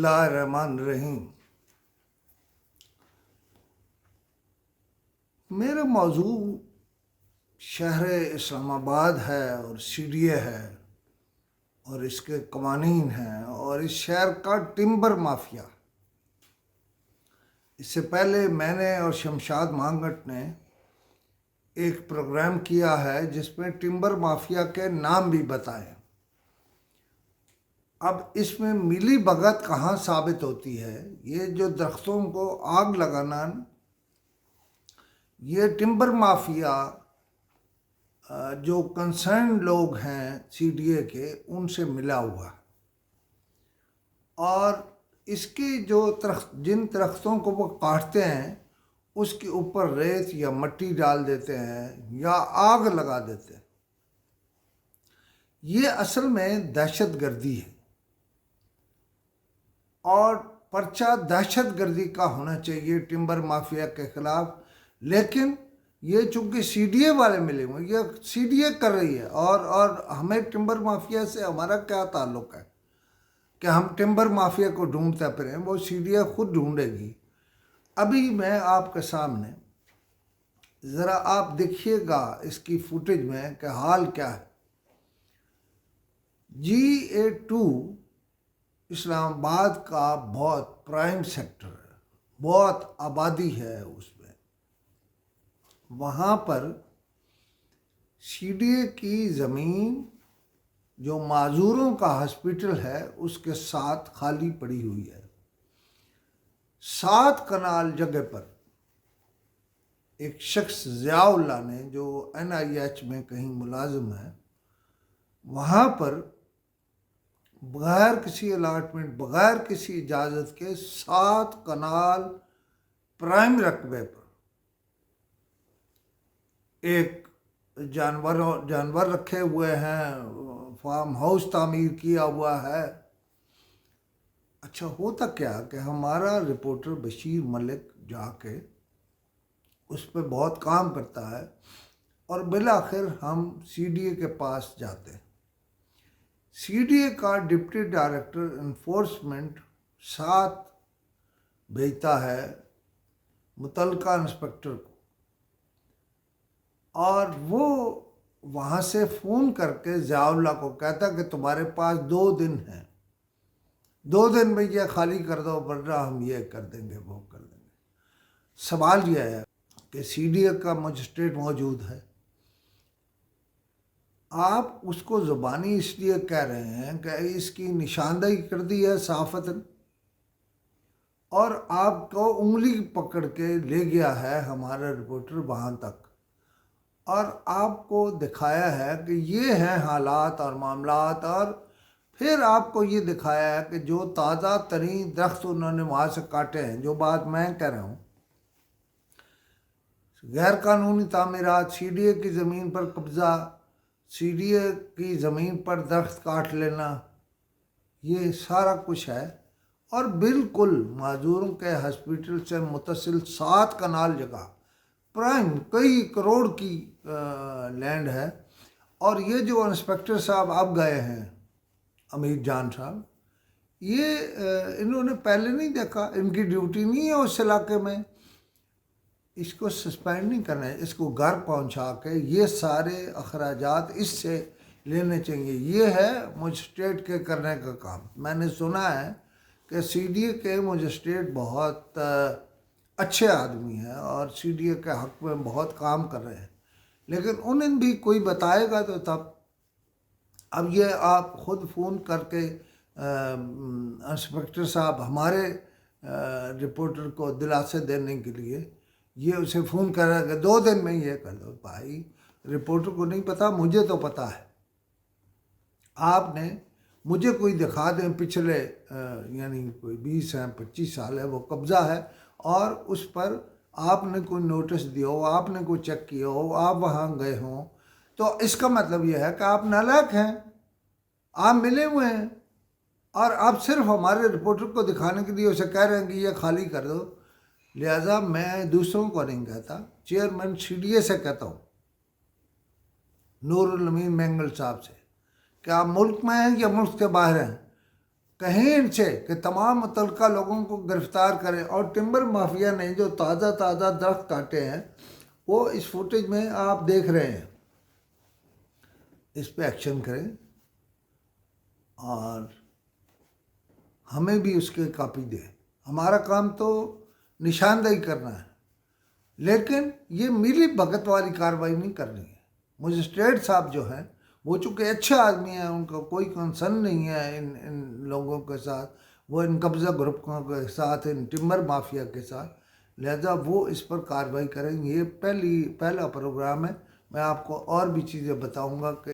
اللہ الرحمن الرحیم۔ میرا موضوع شہر اسلام آباد ہے اور سی ڈی اے ہے اور اس کے قوانین ہیں اور اس شہر کا ٹمبر مافیا۔ اس سے پہلے میں نے اور شمشاد مانگٹ نے ایک پروگرام کیا ہے جس میں ٹمبر مافیا کے نام بھی بتائے۔ اب اس میں ملی بھگت کہاں ثابت ہوتی ہے؟ یہ جو درختوں کو آگ لگانا، یہ ٹمبر مافیا جو کنسرن لوگ ہیں سی ڈی اے کے، ان سے ملا ہوا، اور اس کی جو جن درختوں کو وہ کاٹتے ہیں اس کے اوپر ریت یا مٹی ڈال دیتے ہیں یا آگ لگا دیتے ہیں۔ یہ اصل میں دہشت گردی ہے اور پرچہ دہشت گردی کا ہونا چاہیے ٹمبر مافیا کے خلاف، لیکن یہ چونکہ سی ڈی اے والے ملے ہوئے، یہ سی ڈی اے کر رہی ہے اور ہمیں ٹمبر مافیا سے ہمارا کیا تعلق ہے کہ ہم ٹمبر مافیا کو ڈھونڈتے پھریں؟ وہ سی ڈی اے خود ڈھونڈے گی۔ ابھی میں آپ کے سامنے ذرا آپ دیکھیے گا اس کی فوٹیج میں کہ حال کیا ہے۔ GA2 اسلام آباد کا بہت پرائم سیکٹر ہے، بہت آبادی ہے اس میں۔ وہاں پر سی ڈی اے کی زمین جو معذوروں کا ہاسپٹل ہے اس کے ساتھ خالی پڑی ہوئی ہے۔ 7 کنال جگہ پر ایک شخص ضیاء اللہ نے، جو NIH میں کہیں ملازم ہے، وہاں پر بغیر کسی الاٹمنٹ، بغیر کسی اجازت کے 7 کنال پرائم رقبے پر ایک جانور رکھے ہوئے ہیں، فارم ہاؤس تعمیر کیا ہوا ہے۔ اچھا، ہوتا کیا کہ ہمارا رپورٹر بشیر ملک جا کے اس پہ بہت کام کرتا ہے اور بالآخر ہم سی ڈی اے کے پاس جاتے ہیں۔ سی ڈی اے کا ڈپٹی ڈائریکٹر انفورسمنٹ ساتھ بھیجتا ہے متعلقہ انسپکٹر کو، اور وہ وہاں سے فون کر کے ضیاء اللہ کو کہتا کہ تمہارے پاس 2 دن ہیں، 2 دن میں یہ خالی کر دو ورنہ ہم یہ کر دیں گے، وہ کر دیں گے۔ سوال یہ ہے کہ سی ڈی اے کا مجسٹریٹ موجود ہے، آپ اس کو زبانی اس لیے کہہ رہے ہیں کہ اس کی نشاندہی کر دی ہے صحافتاً، اور آپ کو انگلی پکڑ کے لے گیا ہے ہمارا رپورٹر وہاں تک، اور آپ کو دکھایا ہے کہ یہ ہیں حالات اور معاملات، اور پھر آپ کو یہ دکھایا ہے کہ جو تازہ ترین درخت انہوں نے وہاں سے کاٹے ہیں۔ جو بات میں کہہ رہا ہوں، غیر قانونی تعمیرات، سی ڈی اے کی زمین پر قبضہ، سی ڈی اے کی زمین پر درخت کاٹ لینا، یہ سارا کچھ ہے، اور بالکل معذوروں کے ہاسپٹل سے متصل 7 کنال جگہ پرائم کئی کروڑ کی لینڈ ہے۔ اور یہ جو انسپکٹر صاحب اب گئے ہیں، امیر جان صاحب، یہ انہوں نے پہلے نہیں دیکھا؟ ان کی ڈیوٹی نہیں ہے اس علاقے میں؟ اس کو سسپینڈ نہیں کرنا ہے، اس کو گھر پہنچا کے یہ سارے اخراجات اس سے لینے چاہیے۔ یہ ہے مجسٹریٹ کے کرنے کا کام۔ میں نے سنا ہے کہ سی ڈی اے کے مجسٹریٹ بہت اچھے آدمی ہیں اور سی ڈی اے کے حق میں بہت کام کر رہے ہیں، لیکن انہیں بھی کوئی بتائے گا تو تب۔ اب یہ آپ خود فون کر کے انسپکٹر صاحب ہمارے رپورٹر کو دلاسے دینے کے لیے یہ اسے فون کر رہا ہے کہ 2 دن میں یہ کر دو۔ بھائی، رپورٹر کو نہیں پتا، مجھے تو پتا ہے۔ آپ نے مجھے کوئی دکھا دیں پچھلے یعنی کوئی 20 ہیں 25 سال ہے وہ قبضہ ہے، اور اس پر آپ نے کوئی نوٹس دیا ہو، آپ نے کوئی چیک کیا ہو، آپ وہاں گئے ہوں، تو اس کا مطلب یہ ہے کہ آپ نالائق ہیں، آپ ملے ہوئے ہیں، اور آپ صرف ہمارے رپورٹر کو دکھانے کے لیے اسے کہہ رہے ہیں کہ یہ خالی کر دو۔ لہٰذا میں دوسروں کو نہیں کہتا، چیئرمین سی ڈی اے سے کہتا ہوں، نور الامین مینگل صاحب سے، کہ آپ ملک میں ہیں یا ملک کے باہر ہیں؟ کہیں ان سے کہ تمام متعلقہ لوگوں کو گرفتار کریں، اور ٹمبر مافیا نے جو تازہ درخت کاٹے ہیں وہ اس فوٹیج میں آپ دیکھ رہے ہیں، اس پہ ایکشن کریں اور ہمیں بھی اس کے کاپی دیں۔ ہمارا کام تو نشاندہی کرنا ہے، لیکن یہ ملی بھگت والی کارروائی نہیں کرنی ہے۔ مجسٹریٹ صاحب جو ہیں وہ چونکہ اچھے آدمی ہیں، ان کا کوئی کنسرن نہیں ہے ان لوگوں کے ساتھ، وہ ان قبضہ گروپ کے ساتھ، ان ٹمبر مافیا کے ساتھ، لہذا وہ اس پر کارروائی کریں۔ یہ پہلا پروگرام ہے، میں آپ کو اور بھی چیزیں بتاؤں گا کہ